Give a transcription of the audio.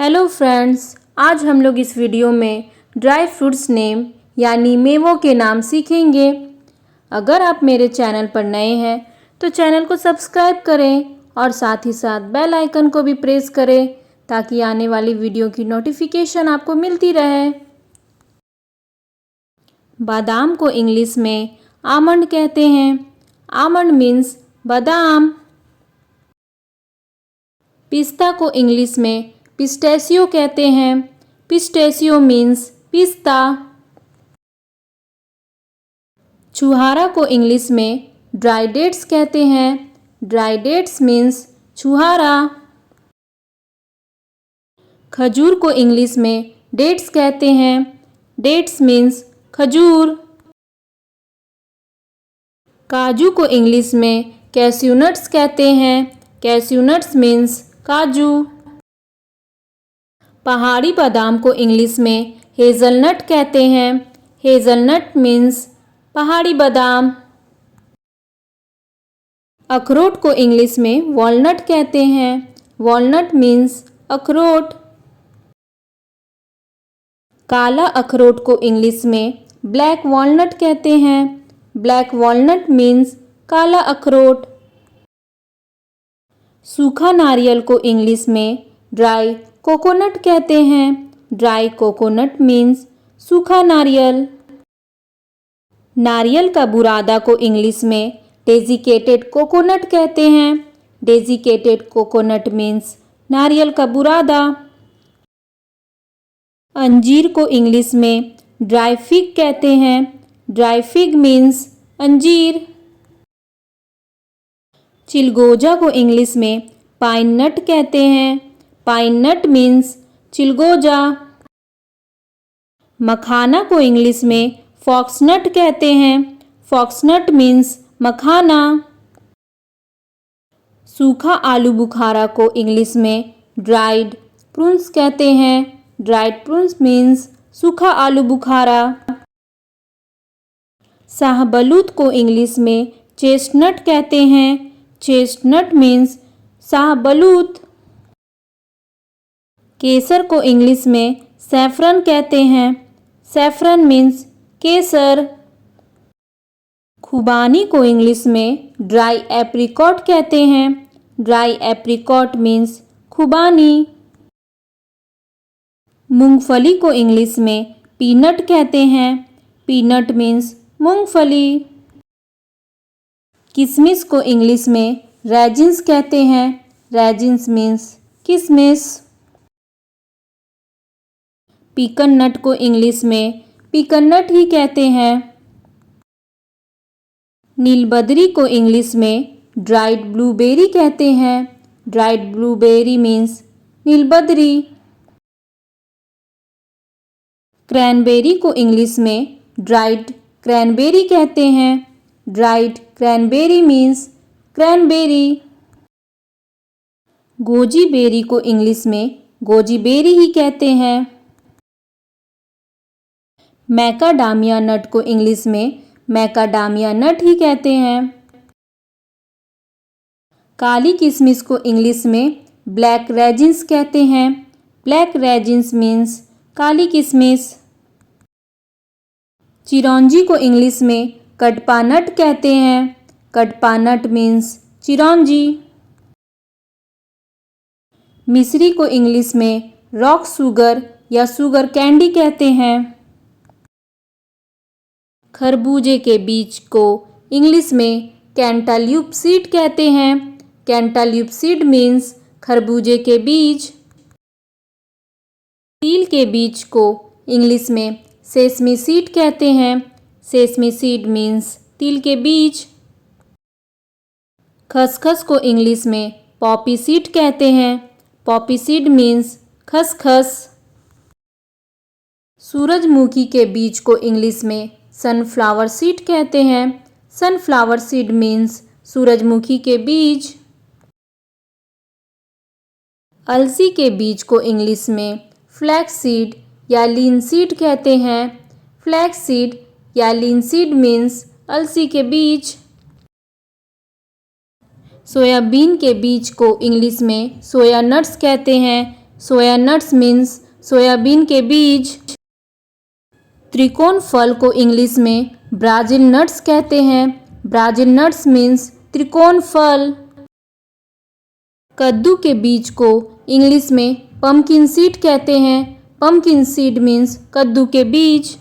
Hello friends, आज हम लोग इस वीडियो में ड्राई फ्रूट्स नेम यानी मेवों के नाम सीखेंगे। अगर आप मेरे चैनल पर नए हैं तो चैनल को सब्सक्राइब करें और साथ ही साथ बेल आइकन को भी प्रेस करें ताकि आने वाली वीडियो की नोटिफिकेशन आपको मिलती रहे। बादाम को इंग्लिश में आमंड कहते हैं। आमंड मीन्स बादाम। पिस्ता को इंग्लिश में पिस्टेशियो कहते हैं। पिस्टेशियो मीन्स पिस्ता। छुहारा को इंग्लिश में ड्राई डेट्स कहते हैं। ड्राई डेट्स मीन्स छुहारा। खजूर को इंग्लिश में डेट्स कहते हैं। डेट्स मीन्स खजूर। काजू को इंग्लिश में कैश्यू नट्स कहते हैं। कैश्यू नट्स मीन्स काजू। पहाड़ी बादाम को इंग्लिश में हेज़लनट कहते हैं। हेज़लनट मीन्स पहाड़ी बादाम। अखरोट को इंग्लिश में वॉलनट कहते हैं। वॉलनट मीन्स अखरोट। काला अखरोट को इंग्लिश में ब्लैक वॉलनट कहते हैं। ब्लैक वॉलनट मीन्स काला अखरोट। सूखा नारियल को इंग्लिश में ड्राई कोकोनट कहते हैं। ड्राई कोकोनट मीन्स सूखा नारियल। नारियल का बुरादा को इंग्लिश में डेजिकेटेड कोकोनट कहते हैं। डेजिकेटेड कोकोनट मीन्स नारियल का बुरादा। अंजीर को इंग्लिश में ड्राई फिग कहते हैं। ड्राई फिग मीन्स अंजीर। चिलगोजा को इंग्लिश में पाइन नट कहते हैं। पाइन नट मीन्स चिलगोजा। मखाना को इंग्लिश में फॉक्सनट कहते हैं। फॉक्सनट मीन्स मखाना। सूखा आलू बुखारा को इंग्लिश में ड्राइड प्रून्स कहते हैं। ड्राइड प्रून्स मीन्स सूखा आलू बुखारा। शाहबलूत को इंग्लिश में चेस्टनट कहते हैं। चेस्टनट मीन्स शाहबलूत। केसर को इंग्लिश में सैफरन कहते हैं। सैफरन मीन्स केसर। खुबानी को इंग्लिश में ड्राई एप्रिकॉट कहते हैं। ड्राई एप्रिकॉट मीन्स खुबानी। मूंगफली को इंग्लिश में पीनट कहते हैं। पीनट मीन्स मूंगफली। किशमिश को इंग्लिश में रैजिन्स कहते हैं। रैजिन्स मीन्स किशमिश। पीकन नट को इंग्लिश में पीकन नट ही कहते हैं। नीलबदरी को इंग्लिश में ड्राइड ब्लूबेरी कहते हैं। ड्राइड ब्लूबेरी मीन्स नीलबदरी। क्रैनबेरी को इंग्लिश में ड्राइड क्रैनबेरी कहते हैं। Dried cranberry means cranberry. Goji berry को इंग्लिश में गोजी बेरी ही कहते हैं। मैकाडामिया नट को इंग्लिश में मैकाडामिया नट ही कहते हैं। काली किशमिश को इंग्लिश में ब्लैक रेजिन्स कहते हैं। ब्लैक रेजिन्स मीन्स काली किशमिश। चिरौंजी को इंग्लिश में कडपा नट कहते हैं। कडपा नट मीन्स चिरौंजी। मिश्री को इंग्लिश में रॉक शुगर या शुगर कैंडी कहते हैं। खरबूजे के बीज को इंग्लिश में कैंटाल्यूप सीड कहते हैं। कैंटाल्यूप सीड मीन्स खरबूजे के बीज। तिल के बीज को इंग्लिश में सेसमी सीड कहते हैं। सेसमी सीड मीन्स तिल के बीज। खसखस को इंग्लिश में पॉपी सीड कहते हैं। पॉपी सीड मीन्स खसखस। सूरजमुखी के बीज को इंग्लिश में सनफ्लावर सीड कहते हैं। सनफ्लावर सीड मीन्स सूरजमुखी के बीज। अलसी के बीज को इंग्लिश में फ्लैक्स सीड या लीन सीड कहते हैं। फ्लैक्स सीड या लीन सीड मीन्स अलसी के बीज। सोयाबीन के बीज को इंग्लिश में सोया नट्स कहते हैं। सोया नट्स मीन्स सोयाबीन के बीज। त्रिकोण फल को इंग्लिश में ब्राज़ील नट्स कहते हैं। ब्राज़ील नट्स मीन्स त्रिकोण फल। कद्दू के बीज को इंग्लिश में पम्पकिन सीड कहते हैं। पम्पकिन सीड मीन्स कद्दू के बीज।